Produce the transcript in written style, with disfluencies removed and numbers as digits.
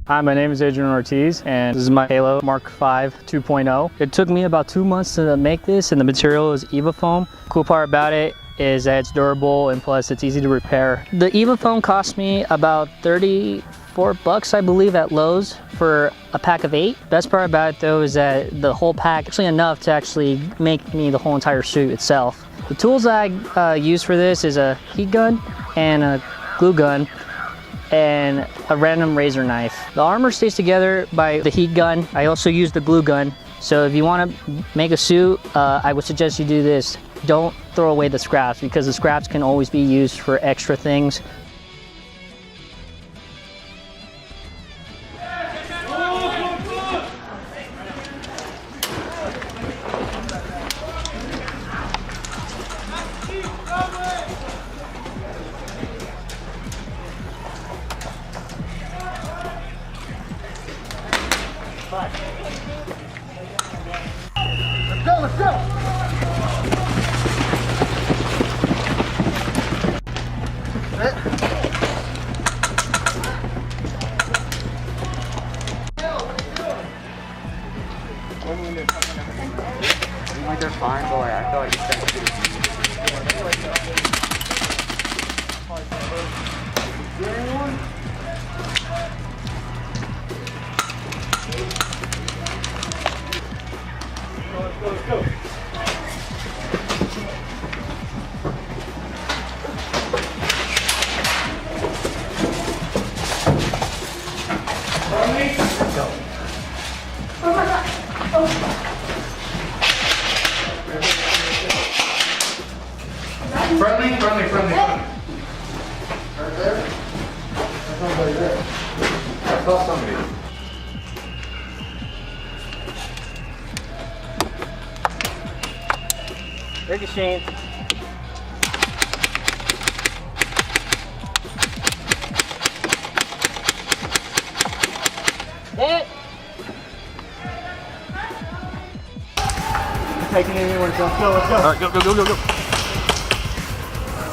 Hi, my name is Adrian Ortiz, and this is my Halo Mark V 2.0. It took me about 2 months to make this, and the material is EVA foam. Cool part about it is that it's durable, and plus it's easy to repair. The EVA foam cost me about 34 bucks, I believe, at Lowe's for a pack of 8. Best part about it though is that the whole pack is actually enough to actually make me the whole entire suit itself. The tools I use for this is a heat gun and a glue gun and a random razor knife. The armor stays together by the heat gun. I also use the glue gun. So if you want to make a suit, I would suggest you do this. Don't throw away the scraps, because the scraps can always be used for extra things. Let's go! Like they're fine, but like, I feel like it's Let's go. Friendly. Right there? There's somebody there. I saw somebody. Ricochet. Hit! Taking it anywhere, let's go. Alright, go.